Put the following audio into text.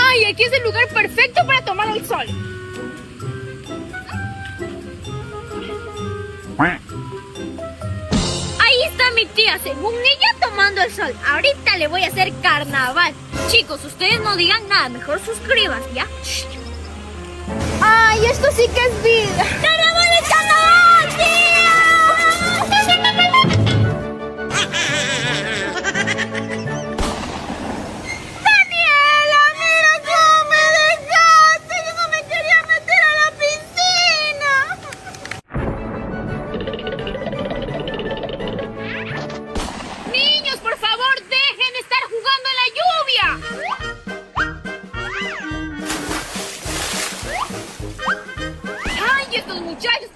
¡Ay! Aquí es el lugar perfecto para tomar el sol. Ahí está mi tía, según ella, tomando el sol. Ahorita le voy a hacer carnaval. Chicos, ustedes no digan nada, mejor suscríbanse, ¿ya? ¡Ay, esto sí que es vida! ¡Carnaval es carnaval, tía! ¡Daniela, mira cómo me dejaste! ¡Yo no me quería meter a la piscina! Niños, por favor, dejen de estar jugando en la lluvia. ¡Ay, estos muchachos!